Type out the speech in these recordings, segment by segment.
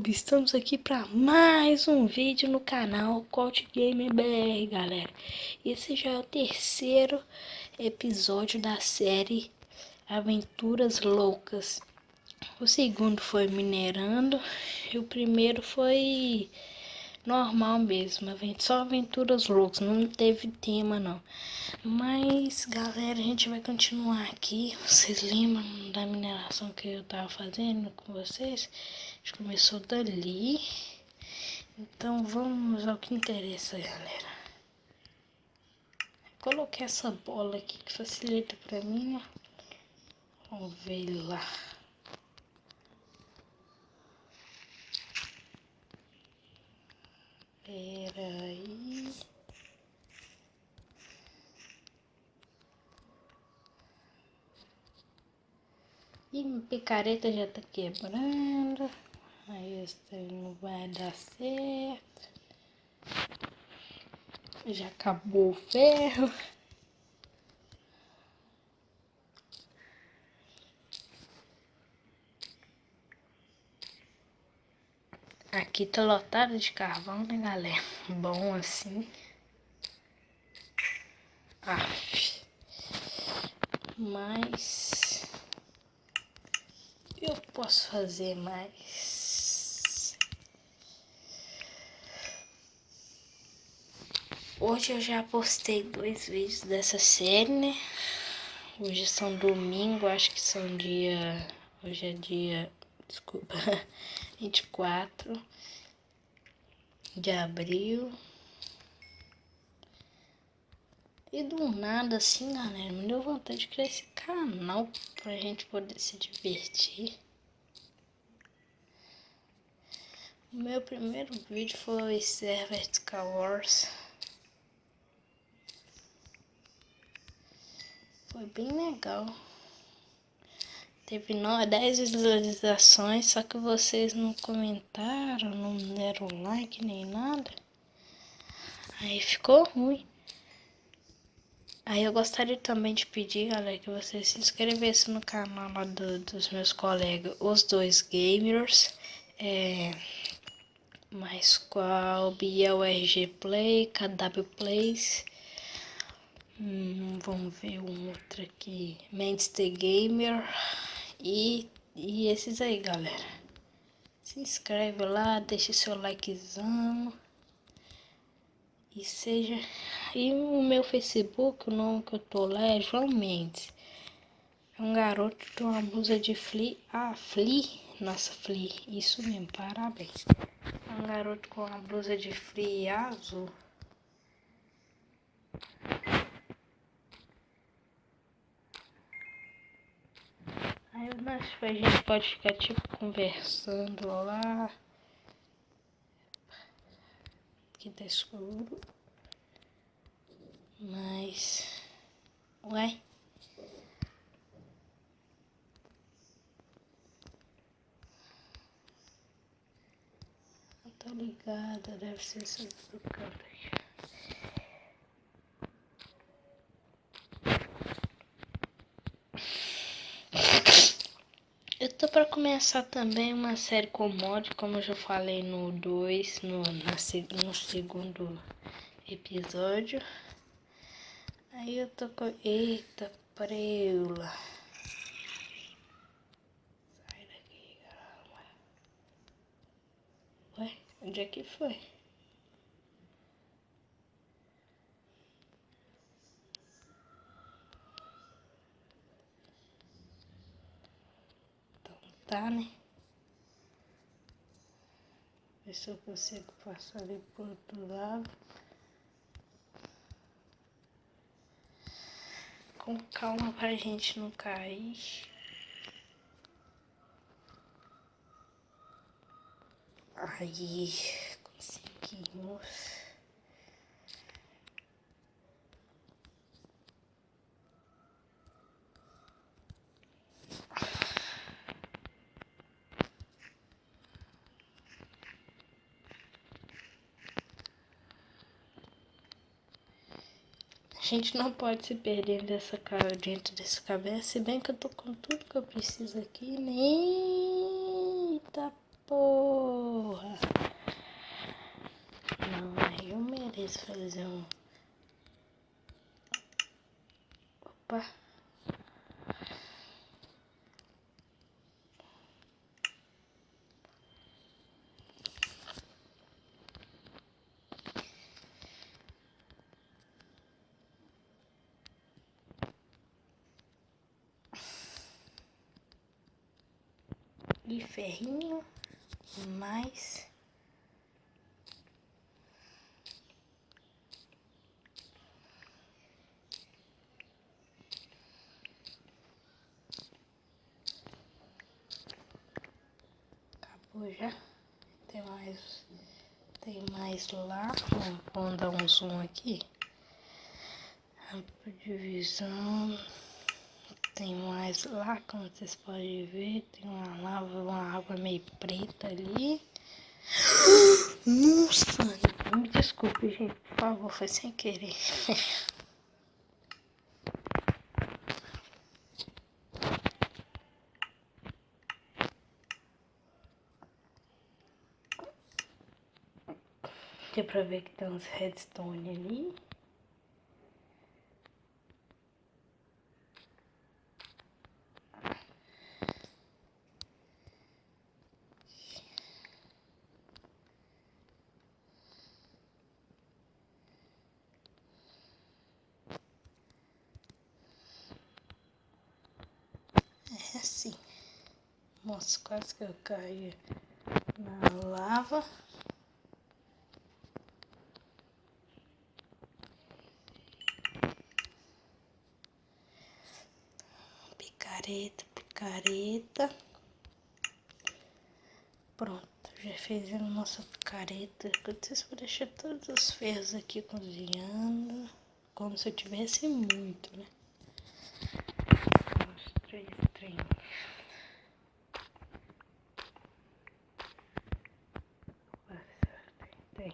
YouTube, estamos aqui para mais um vídeo no canal Coach Gamer BR, galera. Esse já é o terceiro episódio da série Aventuras Loucas. O segundo foi minerando e o primeiro foi normal mesmo, só aventuras loucas, não teve tema não. Mas galera, a gente vai continuar aqui. Vocês lembram da mineração que eu tava fazendo com vocês? A gente começou dali. Então vamos ao que interessa, galera. Coloquei essa bola aqui que facilita pra mim, ó. Vamos ver lá. Pera aí. E minha picareta já tá quebrando. Aí esse não vai dar certo. Já acabou o ferro. Aqui tá lotado de carvão, né, galera? Bom assim. Aff. Mas eu posso fazer mais. Hoje eu já postei 2 vídeos dessa série, né? Hoje são domingo, acho que são dia... Hoje é dia... Desculpa. 24 de abril. E do nada assim, galera, me deu vontade de criar esse canal pra gente poder se divertir. O meu primeiro vídeo foi Vertical Wars. Foi bem legal. Teve 10 visualizações, só que vocês não comentaram, não deram like nem nada. Aí ficou ruim. Aí eu gostaria também de pedir, galera, que vocês se inscrevessem no canal lá dos meus colegas, os dois gamers. Mais qual? Biel RG Play, KW Plays. Vamos ver um outro aqui. Mendes The Gamer. E esses aí, galera. Se inscreve lá, deixa seu likezão. E o meu Facebook, o nome que eu tô lá é João Mendes. É um garoto de uma blusa de Flea. Nossa, Flea. Isso mesmo, parabéns. É um garoto com uma blusa de Flea azul. Aí a gente pode ficar tipo conversando lá. Aqui tá escuro. Mas... Ué? Não tô ligada, deve ser essa do canto aqui. Eu tô pra começar também uma série com mod, como eu já falei no 2, no segundo episódio. Aí eu tô com... Eita, preula. Sai daqui, caramba. Ué, onde é que foi? Então tá, né? Ver se eu consigo passar ali pro outro lado. Com calma pra gente não cair. Aí, conseguimos. A gente não pode se perder dentro desse cabelo, se bem que eu tô com tudo que eu preciso aqui. Eita, pô! quis fazer um... Opa! E ferrinho, mais... Acabou já. Tem mais lá. Vamos dar um zoom aqui. Ampla divisão. Tem mais lá, como vocês podem ver. Tem uma água meio preta ali. Nossa, me desculpe, gente, por favor, foi sem querer. Deu pra ver que tem uns redstone ali. É assim. Nossa, quase que eu caí na lava. Picareta, picareta. Pronto, já fizemos nossa picareta. Vocês vão deixar todos os ferros aqui cozinhando. Como se eu tivesse muito, né? Os 3 trem. Tem.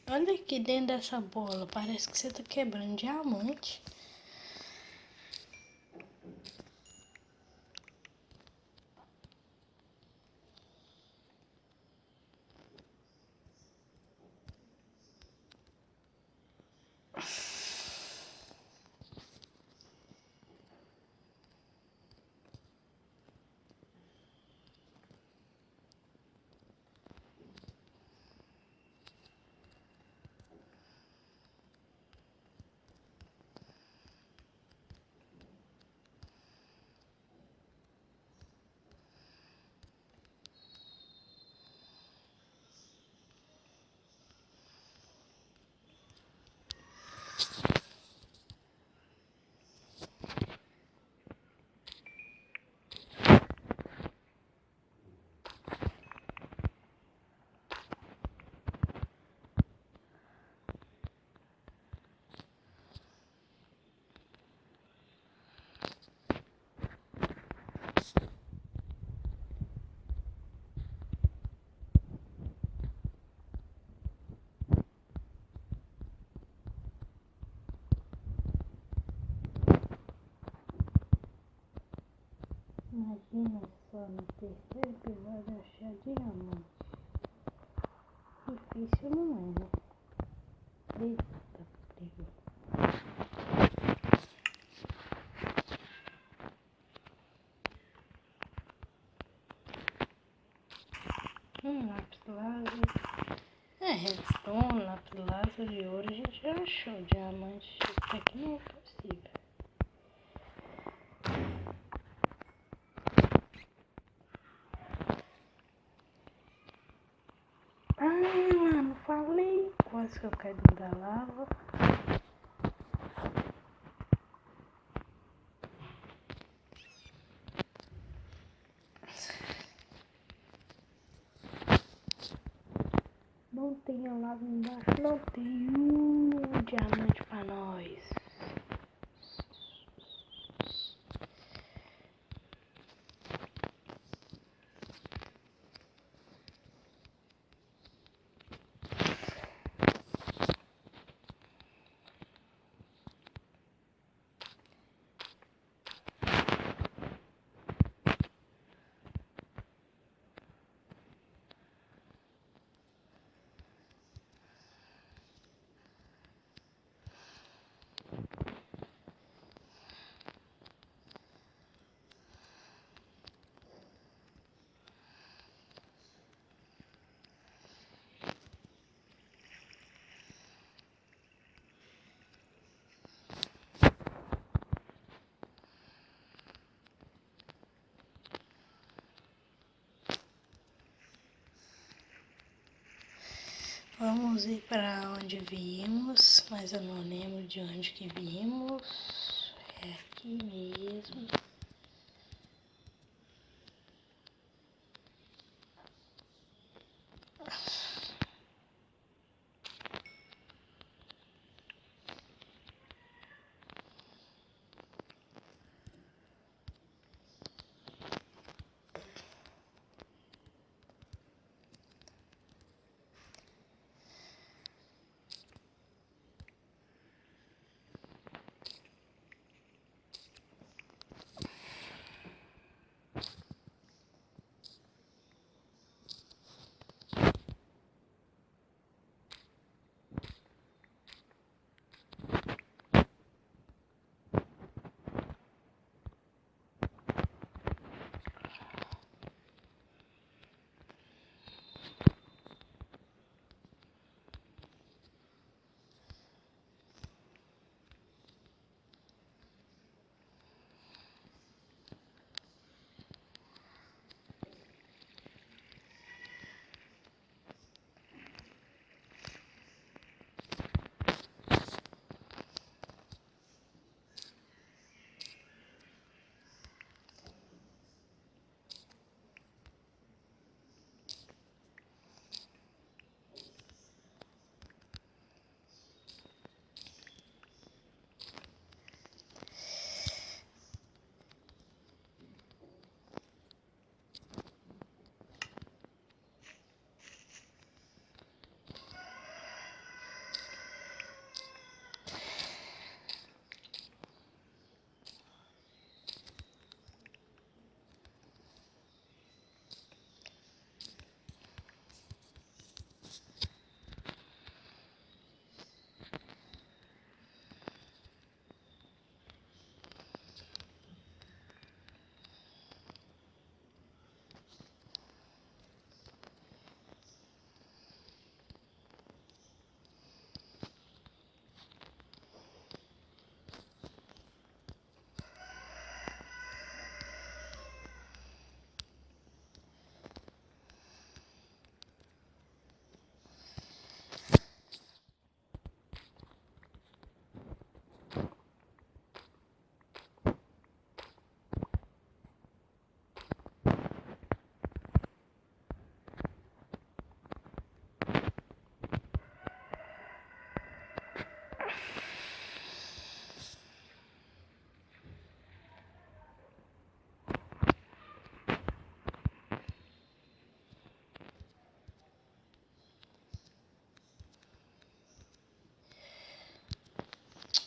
Olha aqui dentro dessa bola, parece que você tá quebrando diamante. Imagina só no terceiro episódio achar diamante. Difícil não é, né? Eita, perigo. Lápis laser. Redstone, lápis laser e ouro a gente já achou. Diamante até que não é possível. Mano, falei. Quase que eu caí dentro da lava. tem lá embaixo, não tem diamante pra nós. Vamos ir para onde viemos, mas eu não lembro de onde que viemos. É aqui mesmo.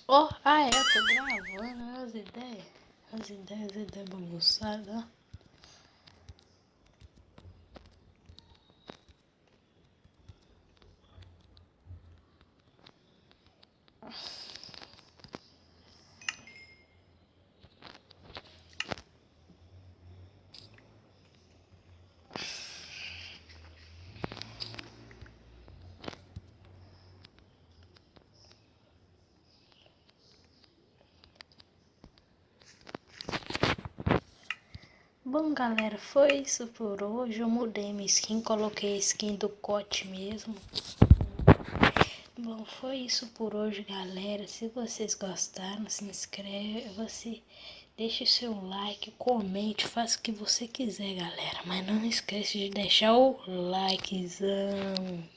Oh, eu tô gravando as ideias. As ideias bagunçadas. Bom, galera, foi isso por hoje. Eu mudei minha skin, coloquei a skin do Cote mesmo. Bom, foi isso por hoje, galera. Se vocês gostaram, se inscreva-se, deixe seu like, comente, faça o que você quiser, galera. Mas não esqueça de deixar o likezão.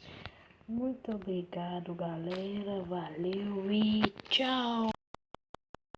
Muito obrigado, galera. Valeu e tchau.